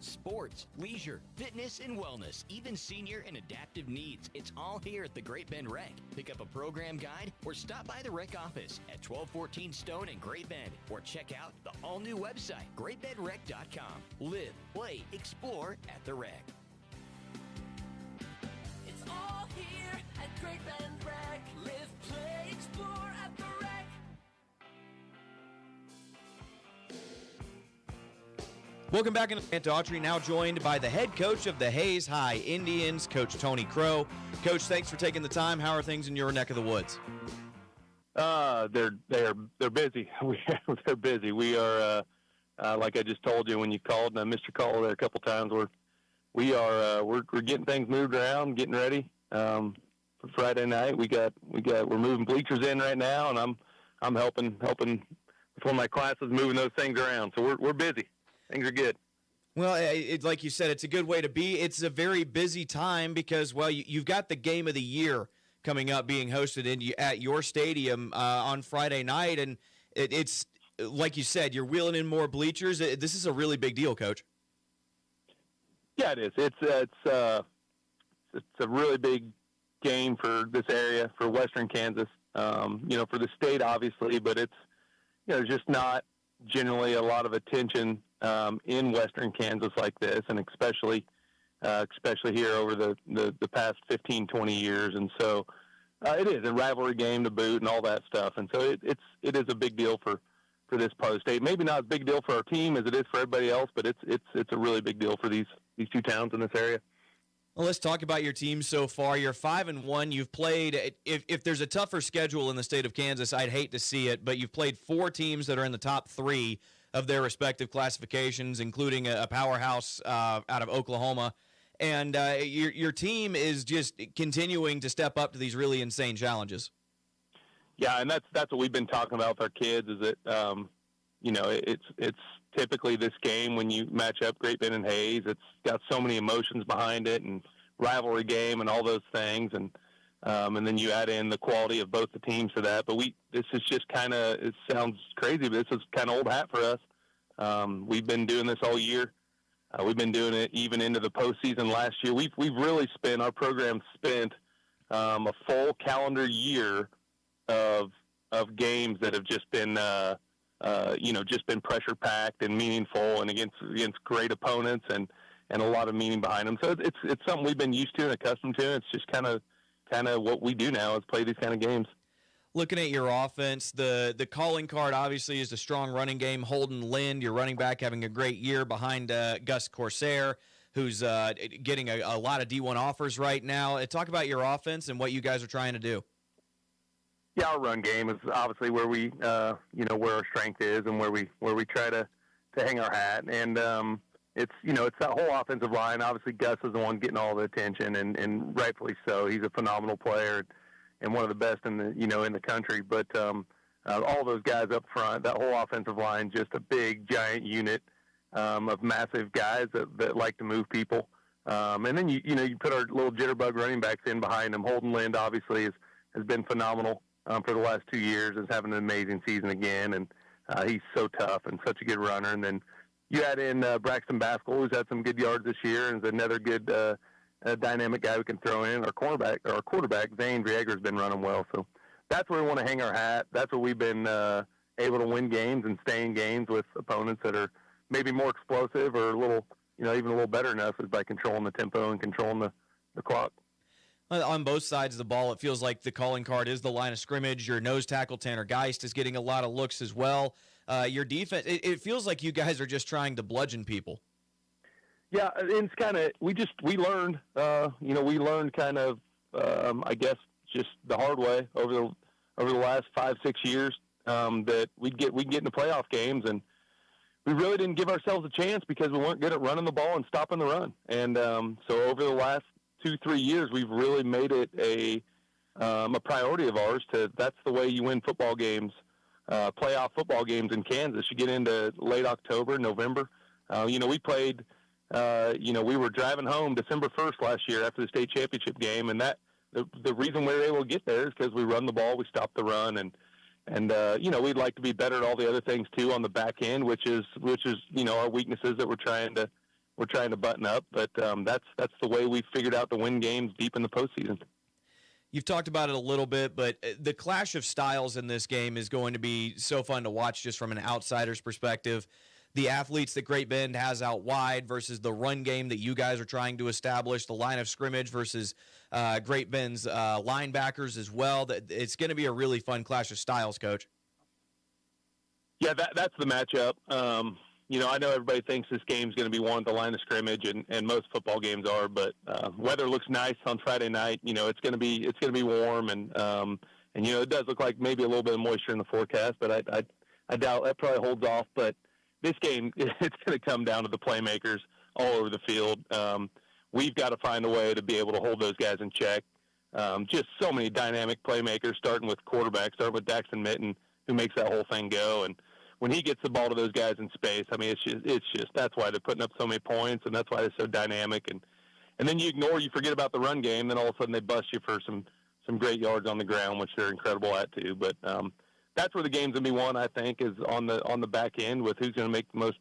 Sports, leisure, fitness, and wellness, even senior and adaptive needs. It's all here at the Great Bend Rec. Pick up a program guide or stop by the rec office at 1214 Stone in Great Bend, or check out the all-new website, greatbendrec.com. Live, play, explore at the rec. It's all here at Great Bend Rec. Live, play, explore at the rec. Welcome back into Grant Daughtry, now joined by the head coach of the Hayes High Indians, Coach Tony Crow. Coach, thanks for taking the time. How are things in your neck of the woods? They're busy. They're busy. We are, like I just told you when you called, and I missed your call there a couple times. We're getting things moved around, getting ready for Friday night. We're moving bleachers in right now, and I'm helping with one of my classes moving those things around. So we're busy. Things are good. Well, like you said, it's a good way to be. It's a very busy time because, well, you've got the game of the year coming up being hosted at your stadium on Friday night. And it's like you said, you're wheeling in more bleachers. This is a really big deal, Coach. Yeah, it is. It's a really big game for this area, for Western Kansas, for the state, obviously, but it's, there's just not generally a lot of attention in Western Kansas like this, and especially here over the past 15, 20 years. And so it is a rivalry game to boot and all that stuff. And so it is a big deal for this part of the state. Maybe not as big a deal for our team as it is for everybody else, but it's a really big deal for these two towns in this area. Well, let's talk about your team so far. You're 5-1. You've played, if there's a tougher schedule in the state of Kansas, I'd hate to see it, but you've played 4 teams that are in the top 3 of their respective classifications, including a powerhouse out of Oklahoma. And your team is just continuing to step up to these really insane challenges. Yeah, and that's what we've been talking about with our kids is that, it's typically this game when you match up Great Bend and Hayes, it's got so many emotions behind it and rivalry game and all those things. And then you add in the quality of both the teams to that. But this is just kind of, it sounds crazy, but this is kind of old hat for us. We've been doing this all year. We've been doing it even into the postseason last year. We've really our program spent a full calendar year of games that have just been, just been pressure packed and meaningful and against great opponents and a lot of meaning behind them. So it's something we've been used to and accustomed to. It's just kind of what we do now is play these kind of games. Looking at your offense, the calling card obviously is a strong running game. Holden Lind, your running back, having a great year behind Gus Corsair, who's getting a lot of D1 offers right now. Talk about your offense and what you guys are trying to do. Yeah, our run game is obviously where we, where our strength is and where we try to hang our hat. And it's that whole offensive line. Obviously, Gus is the one getting all the attention, and rightfully so. He's a phenomenal player and one of the best in the country. But all those guys up front, that whole offensive line, just a big, giant unit of massive guys that like to move people. And then you put our little jitterbug running backs in behind them. Holden Lind obviously has been phenomenal. For the last 2 years, is having an amazing season again, and he's so tough and such a good runner. And then you add in Braxton Baskell, who's had some good yards this year, and is another good dynamic guy we can throw in. Our quarterback, Zane Vieger, has been running well. So that's where we want to hang our hat. That's where we've been able to win games and stay in games with opponents that are maybe more explosive or a little, even a little better than us is by controlling the tempo and controlling the clock. On both sides of the ball, it feels like the calling card is the line of scrimmage. Your nose tackle, Tanner Geist, is getting a lot of looks as well. Your defense, it feels like you guys are just trying to bludgeon people. Yeah, it's kind of, we learned, we learned kind of, I guess, just the hard way over the last 5-6 years that we'd get in the playoff games, and we really didn't give ourselves a chance because we weren't good at running the ball and stopping the run. And so over the last 2-3 years, we've really made it a priority of ours that's the way you win football games, playoff football games in Kansas. You get into late October, November. We played, we were driving home December 1st last year after the state championship game, and that the reason we were able to get there is because we run the ball, we stop the run, and we'd like to be better at all the other things too on the back end, which is our weaknesses that we're trying to button up. But that's the way we figured out to win games deep in the postseason. You've talked about it a little bit, but the clash of styles in this game is going to be so fun to watch just from an outsider's perspective. The athletes that Great Bend has out wide versus the run game that you guys are trying to establish, the line of scrimmage versus Great Bend's linebackers as well. It's going to be a really fun clash of styles, Coach. Yeah, that's the matchup. I know everybody thinks this game's going to be won at the line of scrimmage, and most football games are. But weather looks nice on Friday night. It's going to be warm, and it does look like maybe a little bit of moisture in the forecast. But I doubt that probably holds off. But this game, it's going to come down to the playmakers all over the field. We've got to find a way to be able to hold those guys in check. Just so many dynamic playmakers, starting with quarterback, starting with Daxton Mitten, who makes that whole thing go. And when he gets the ball to those guys in space, I mean, it's just that's why they're putting up so many points, and that's why they're so dynamic. And then you forget about the run game, then all of a sudden they bust you for some great yards on the ground, which they're incredible at too. But that's where the game's gonna be won, I think, is on the back end with who's gonna make the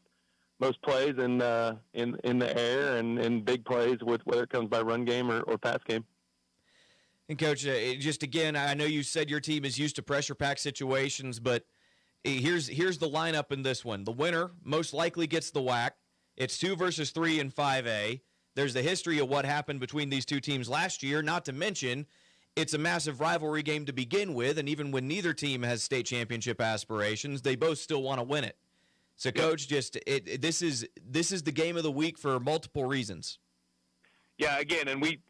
most plays in the air and big plays, with whether it comes by run game or pass game. And Coach, just again, I know you said your team is used to pressure pack situations, but here's the lineup in this one. The winner most likely gets the WAC. It's 2 versus 3 in 5A. There's the history of what happened between these two teams last year, not to mention it's a massive rivalry game to begin with, and even when neither team has state championship aspirations, they both still want to win it. So, Coach, this is the game of the week for multiple reasons. Yeah, again, and we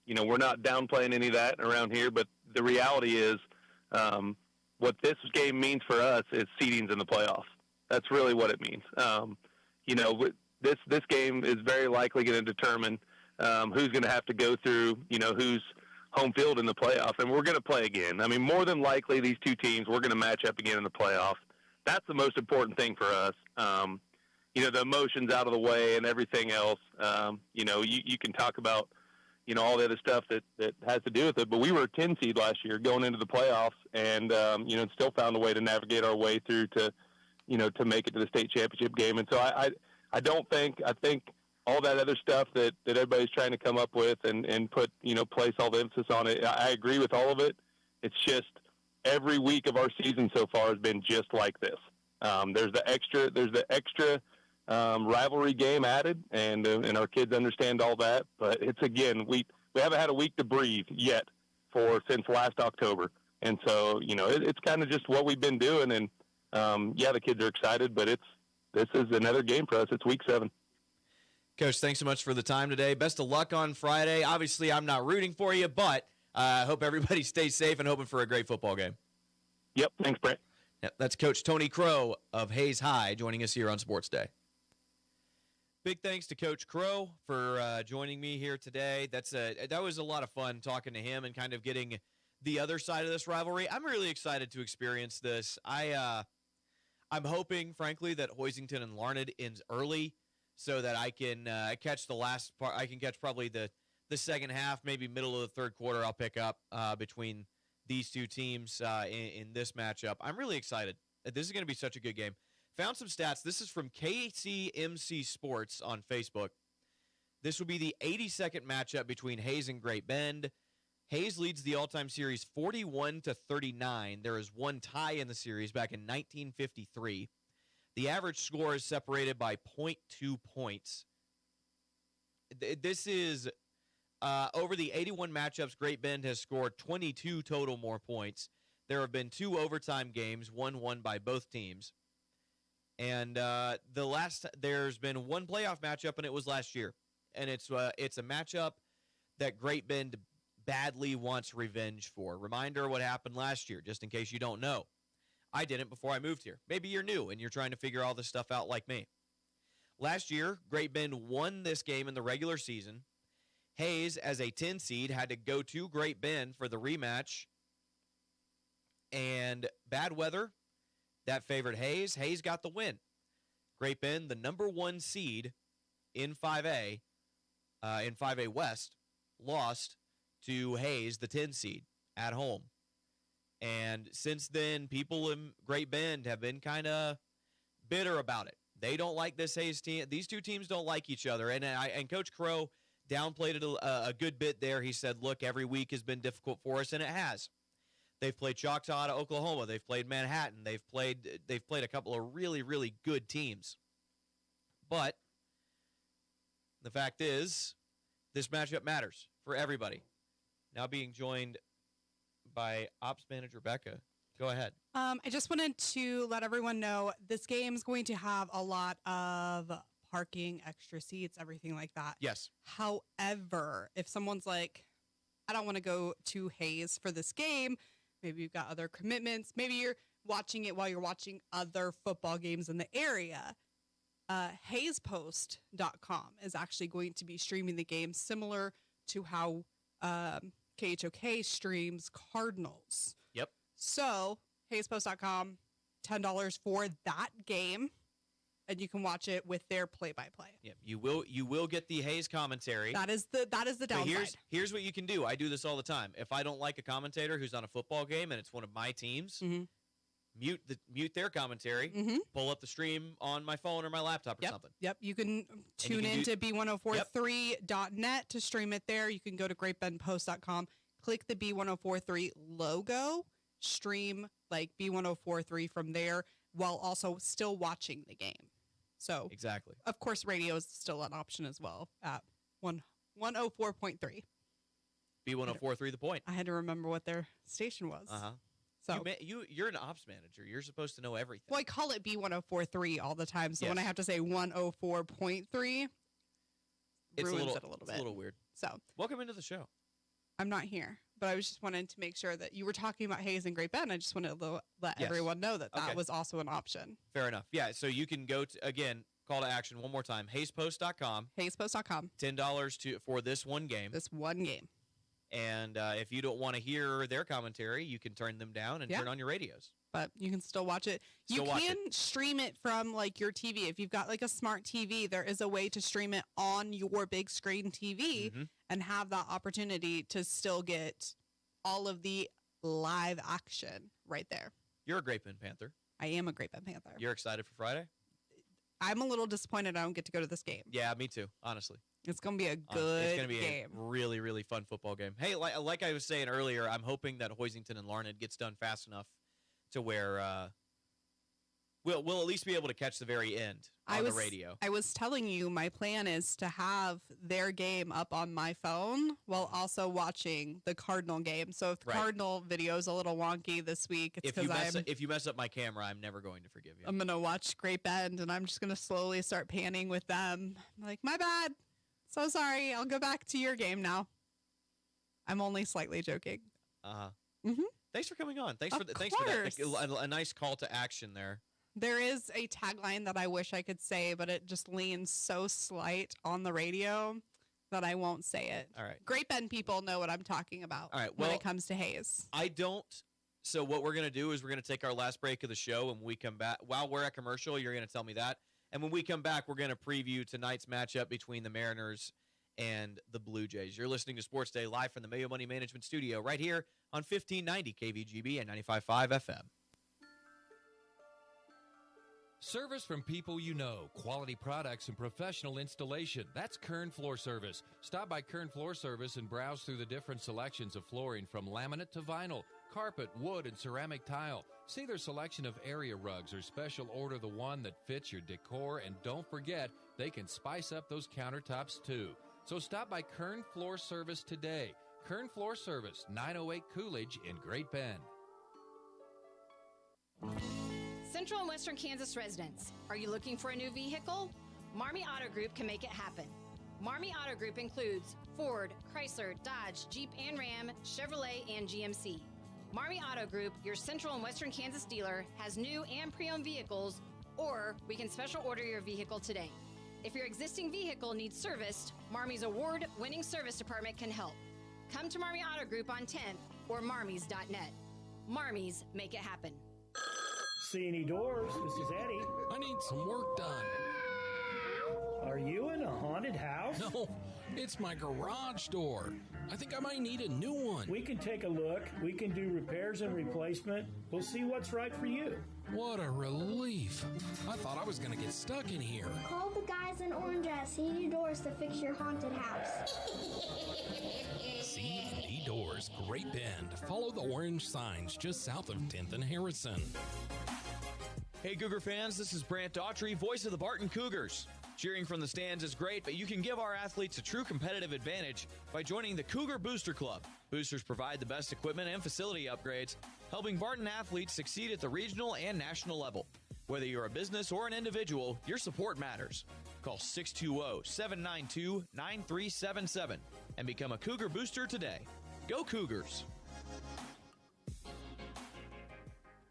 we're not downplaying any of that around here, but the reality is what this game means for us is seedings in the playoffs. That's really what it means. This game is very likely going to determine who's going to have to go through, who's home field in the playoff, and we're going to play again. I mean, more than likely, these two teams, we're going to match up again in the playoff. That's the most important thing for us. The emotions out of the way and everything else. You can talk about, all the other stuff that has to do with it, but we were a 10 seed last year going into the playoffs, and still found a way to navigate our way through to make it to the state championship game. And so I think all that other stuff that everybody's trying to come up with and put, place all the emphasis on it, I agree with all of it. It's just every week of our season so far has been just like this. There's the extra rivalry game added, and our kids understand all that. But it's, again, we haven't had a week to breathe yet since last October. And so, it's kind of just what we've been doing. And, the kids are excited, but this is another game for us. It's week 7. Coach, thanks so much for the time today. Best of luck on Friday. Obviously, I'm not rooting for you, but I hope everybody stays safe and hoping for a great football game. Yep. Thanks, Brent. Yep, that's Coach Tony Crow of Hayes High joining us here on Sports Day. Big thanks to Coach Crow for joining me here today. That was a lot of fun talking to him and kind of getting the other side of this rivalry. I'm really excited to experience this. I'm hoping, frankly, that Hoisington and Larned ends early, so that I can catch the last part. I can catch probably the second half, maybe middle of the third quarter. I'll pick up between these two teams in this matchup. I'm really excited. This is going to be such a good game. Found some stats. This is from KCMC Sports on Facebook. This will be the 82nd matchup between Hayes and Great Bend. Hayes leads the all-time series 41-39. There is one tie in the series back in 1953. The average score is separated by 0.2 points. This is over the 81 matchups, Great Bend has scored 22 total more points. There have been 2 overtime games, one won by both teams. And there's been 1 playoff matchup, and it was last year. And it's a matchup that Great Bend badly wants revenge for. Reminder of what happened last year, just in case you don't know. I didn't before I moved here. Maybe you're new and you're trying to figure all this stuff out like me. Last year, Great Bend won this game in the regular season. Hayes, as a 10 seed, had to go to Great Bend for the rematch. And bad weather, that favored Hayes. Hayes got the win. Great Bend, the number 1 seed in 5A West, lost to Hayes, the 10 seed, at home. And since then, people in Great Bend have been kind of bitter about it. They don't like this Hayes team. These two teams don't like each other. And Coach Crow downplayed it a good bit there. He said, look, every week has been difficult for us, and it has. They've played Choctaw, Oklahoma. They've played Manhattan. They've played a couple of really, really good teams. But the fact is, this matchup matters for everybody. Now being joined by Ops Manager Becca. Go ahead. I just wanted to let everyone know this game's going to have a lot of parking, extra seats, everything like that. Yes. However, if someone's like, I don't want to go to Hayes for this game, maybe you've got other commitments, maybe you're watching it while you're watching other football games in the area, HayesPost.com is actually going to be streaming the game similar to how KHOK streams Cardinals. Yep. So, HayesPost.com, $10 for that game, and you can watch it with their play-by-play. Yeah, you will get the Hayes commentary. That is the downside. But here's what you can do. I do this all the time. If I don't like a commentator who's on a football game and it's one of my teams, mute their commentary, pull up the stream on my phone or my laptop or something. Yep, you can tune into B1043.net to stream it there. You can go to GreatBendPost.com, click the B1043 logo, stream like B1043 from there while also still watching the game. So exactly. Of course, radio is still an option as well at 104.3. B1043 The Point. I had to remember what their station was. Uh-huh. So you're an ops manager. You're supposed to know everything. Well, I call it B1043 all the time. So when I have to say 104.3, it's ruins it a little bit. It's a little weird. So welcome into the show. I'm not here, but I was just wanting to make sure that you were talking about Hayes and Great Bend. I just wanted to let everyone know that was also an option. Fair enough. Yeah, so you can go to, again, call to action one more time, HayesPost.com. HayesPost.com. $10 for this one game. This one game. And if you don't want to hear their commentary, you can turn them down and turn on your radios. But you can still watch it. You can stream it from like your TV. If you've got like a smart TV, there is a way to stream it on your big screen TV and have that opportunity to still get all of the live action right there. You're a Great Bend Panther. I am a Great Bend Panther. You're excited for Friday? I'm a little disappointed I don't get to go to this game. Yeah, me too, honestly. It's going to be a good It's going to be game. a really, really fun football game. Hey, like I was saying earlier, I'm hoping that Hoisington and Larned gets done fast enough to where we'll at least be able to catch the very end on the radio. I was telling you my plan is to have their game up on my phone while also watching the Cardinal game. So if the Cardinal video is a little wonky this week, it's because if you mess up my camera, I'm never going to forgive you. I'm going to watch Great Bend, and I'm just going to slowly start panning with them. I'm like, my bad. So sorry. I'll go back to your game now. I'm only slightly joking. Uh-huh. Mm-hmm. Thanks for coming on. Thanks for that. A nice call to action there. There is a tagline that I wish I could say, but it just leans so slight on the radio that I won't say it. All right. Great Bend people know what I'm talking about when it comes to Hayes. I don't. So what we're going to do is we're going to take our last break of the show, and when we come back, while we're at commercial, you're going to tell me that. And when we come back, we're going to preview tonight's matchup between the Mariners and the Blue Jays. You're listening to Sports Day live from the Mayo Money Management Studio right here on 1590 KVGB and 95.5 FM. Service from people you know, quality products and professional installation. That's Kern Floor Service. Stop by Kern Floor Service and browse through the different selections of flooring from laminate to vinyl, carpet, wood, and ceramic tile. See their selection of area rugs or special order the one that fits your decor, and don't forget, they can spice up those countertops too. So stop by Kern Floor Service today. Kern Floor Service, 908 Coolidge in Great Bend. Central and Western Kansas residents, are you looking for a new vehicle? Marmy Auto Group can make it happen. Marmy Auto Group includes Ford, Chrysler, Dodge, Jeep and Ram, Chevrolet, and GMC. Marmy Auto Group, your Central and Western Kansas dealer, has new and pre-owned vehicles, or we can special order your vehicle today. If your existing vehicle needs serviced, Marmy's award-winning service department can help. Come to Marmy Auto Group on 10th or marmys.net. Marmys, make it happen. C&E Doors, this is Eddie. I need some work done. Are you in a haunted house? No, it's my garage door. I think I might need a new one. We can take a look. We can do repairs and replacement. We'll see what's right for you. What a relief. I thought I was going to get stuck in here. Call the guys in orange at C&E Doors to fix your haunted house. C&E Doors, Great Bend. Follow the orange signs just south of 10th and Harrison. Hey, Cougar fans, this is Brant Daughtry, voice of the Barton Cougars. Cheering from the stands is great, but you can give our athletes a true competitive advantage by joining the Cougar Booster Club. Boosters provide the best equipment and facility upgrades, helping Barton athletes succeed at the regional and national level. Whether you're a business or an individual, your support matters. Call 620-792-9377 and become a Cougar Booster today. Go Cougars!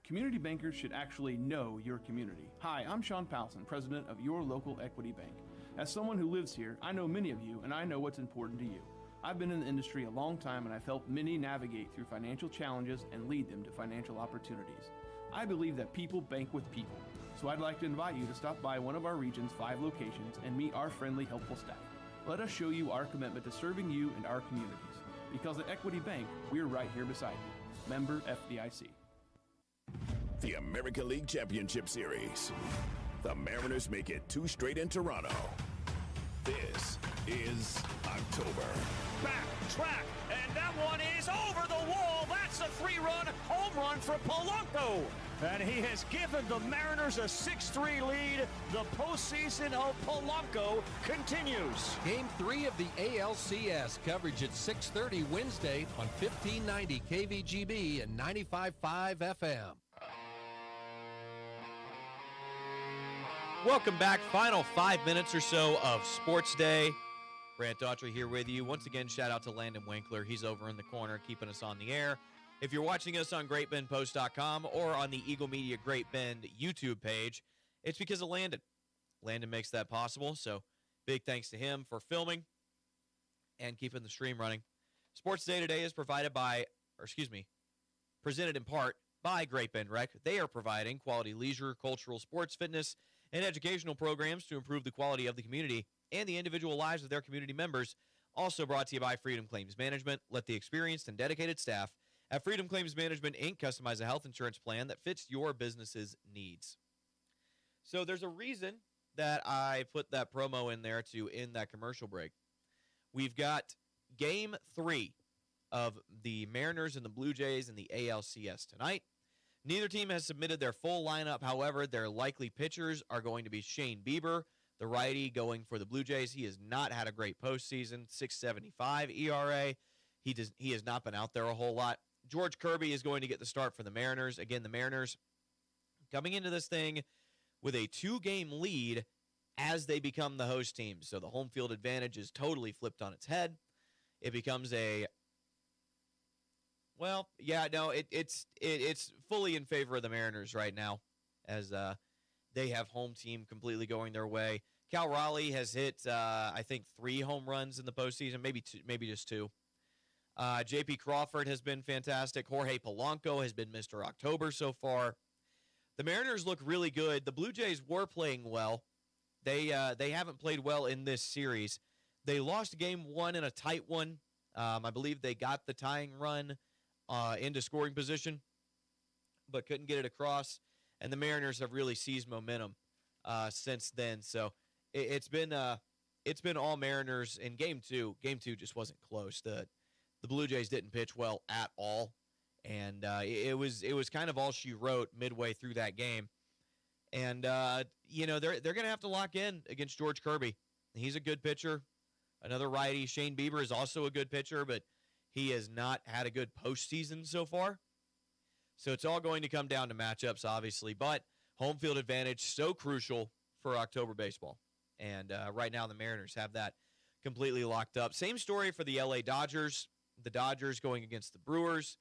Community bankers should actually know your community. Hi, I'm Sean Powelson, president of your local Equity Bank. As someone who lives here, I know many of you and I know what's important to you. I've been in the industry a long time and I've helped many navigate through financial challenges and lead them to financial opportunities. I believe that people bank with people, so I'd like to invite you to stop by one of our region's 5 locations and meet our friendly, helpful staff. Let us show you our commitment to serving you and our communities. Because at Equity Bank, we're right here beside you. Member FDIC. The American League Championship Series. The Mariners make it 2 straight in Toronto. This is October. Back, track, and that one is over the wall. That's a 3-run home run for Polanco. And he has given the Mariners a 6-3 lead. The postseason of Polanco continues. Game 3 of the ALCS, coverage at 6:30 Wednesday on 1590 KVGB and 95.5 FM. Welcome back. Final 5 minutes or so of Sports Day. Brant Daughtry here with you. Once again, shout out to Landon Winkler. He's over in the corner keeping us on the air. If you're watching us on GreatBendPost.com or on the Eagle Media Great Bend YouTube page, it's because of Landon. Landon makes that possible, so big thanks to him for filming and keeping the stream running. Sports Day today is presented in part by Great Bend Rec. They are providing quality leisure, cultural, sports, fitness, and educational programs to improve the quality of the community and the individual lives of their community members. Also brought to you by Freedom Claims Management. Let the experienced and dedicated staff at Freedom Claims Management, Inc. customize a health insurance plan that fits your business's needs. So there's a reason that I put that promo in there to end that commercial break. We've got Game 3 of the Mariners and the Blue Jays in the ALCS tonight. Neither team has submitted their full lineup. However, their likely pitchers are going to be Shane Bieber, the righty going for the Blue Jays. He has not had a great postseason, 6.75 ERA. He has not been out there a whole lot. George Kirby is going to get the start for the Mariners. Again, the Mariners coming into this thing with a 2-game lead as they become the host team. So the home field advantage is totally flipped on its head. It becomes it's fully in favor of the Mariners right now, as they have home team completely going their way. Cal Raleigh has hit, I think, 3 home runs in the postseason, maybe just 2. J.P. Crawford has been fantastic. Jorge Polanco has been Mr. October so far. The Mariners look really good. The Blue Jays were playing well. They haven't played well in this series. They lost Game 1 in a tight one. I believe they got the tying run into scoring position, but couldn't get it across. And the Mariners have really seized momentum since then. So it's been all Mariners in Game 2. Game 2 just wasn't close. The Blue Jays didn't pitch well at all, And it was kind of all she wrote midway through that game. And, you know, they're going to have to lock in against George Kirby. He's a good pitcher. Another righty, Shane Bieber, is also a good pitcher, but he has not had a good postseason so far. So it's all going to come down to matchups, obviously. But home field advantage, so crucial for October baseball. And right now the Mariners have that completely locked up. Same story for the LA Dodgers. The Dodgers going against the Brewers.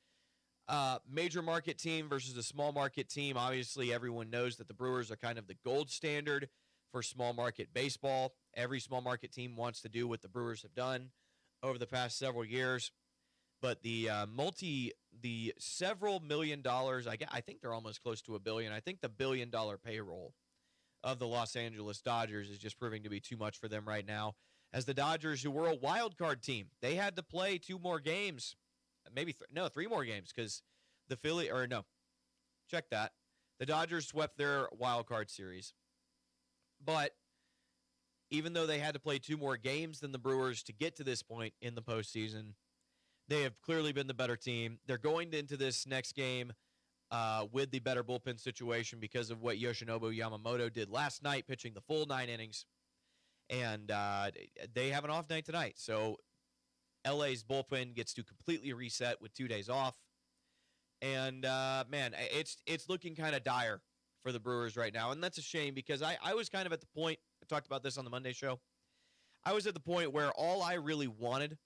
Major market team versus a small market team. Obviously, everyone knows that the Brewers are kind of the gold standard for small market baseball. Every small market team wants to do what the Brewers have done over the past several years. But the several $1 million, I think they're almost close to $1 billion. I think the $1 billion payroll of the Los Angeles Dodgers is just proving to be too much for them right now. As the Dodgers, who were a wild card team, they had to play 2 more games. Maybe 3 more games, because the check that. The Dodgers swept their wild card series. But even though they had to play 2 more games than the Brewers to get to this point in the postseason, they have clearly been the better team. They're going into this next game with the better bullpen situation because of what Yoshinobu Yamamoto did last night, pitching the full 9 innings. And they have an off night tonight. So LA's bullpen gets to completely reset with 2 days off. And, man, it's looking kind of dire for the Brewers right now. And that's a shame because I was kind of at the point, I talked about this on the Monday show, I was at the point where all I really wanted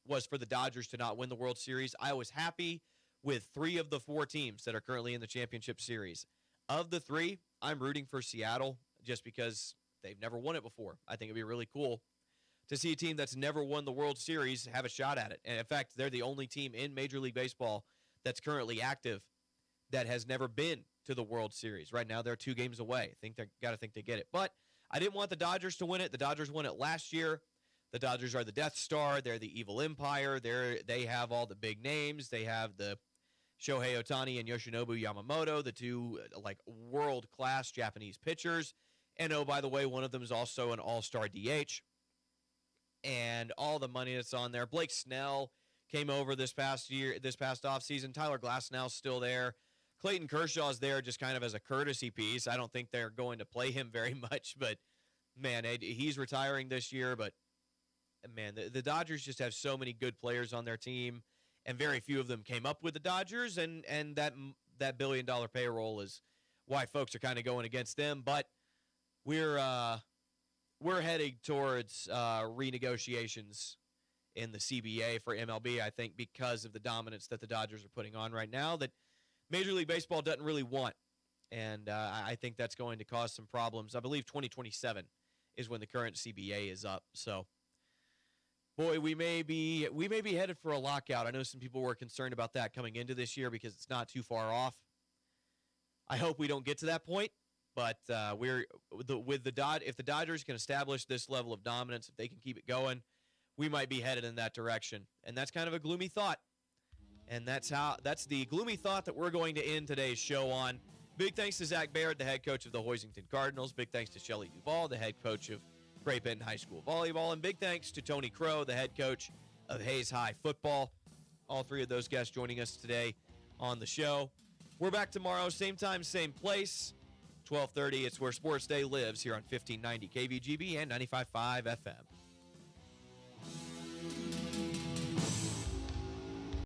was for the Dodgers to not win the World Series. I was happy with 3 of the 4 teams that are currently in the championship series. Of the 3, I'm rooting for Seattle just because they've never won it before. I think it'd be really cool to see a team that's never won the World Series have a shot at it. And in fact, they're the only team in Major League Baseball that's currently active that has never been to the World Series. Right now, they're 2 games away. I think they get it. But I didn't want the Dodgers to win it. The Dodgers won it last year. The Dodgers are the Death Star. They're the evil empire. They have all the big names. They have the Shohei Ohtani and Yoshinobu Yamamoto, the 2 world-class Japanese pitchers. And oh, by the way, one of them is also an all-star DH. And all the money that's on there. Blake Snell came over this past offseason. Tyler Glasnow's still there. Clayton Kershaw's there just kind of as a courtesy piece. I don't think they're going to play him very much, but man, he's retiring this year. But man, the Dodgers just have so many good players on their team, and very few of them came up with the Dodgers, and that $1 billion payroll is why folks are kind of going against them. But we're heading towards renegotiations in the CBA for MLB, I think, because of the dominance that the Dodgers are putting on right now that Major League Baseball doesn't really want. And I think that's going to cause some problems. I believe 2027 is when the current CBA is up. So, boy, we may be headed for a lockout. I know some people were concerned about that coming into this year because it's not too far off. I hope we don't get to that point. But if the Dodgers can establish this level of dominance, if they can keep it going, we might be headed in that direction. And that's kind of a gloomy thought. And that's the gloomy thought that we're going to end today's show on. Big thanks to Zach Baird, the head coach of the Hoisington Cardinals. Big thanks to Shelley Duvall, the head coach of Great Bend High School Volleyball. And big thanks to Tony Crow, the head coach of Hayes High Football. All 3 of those guests joining us today on the show. We're back tomorrow, same time, same place. 12:30, it's where Sports Day lives here on 1590 KVGB and 95.5 FM.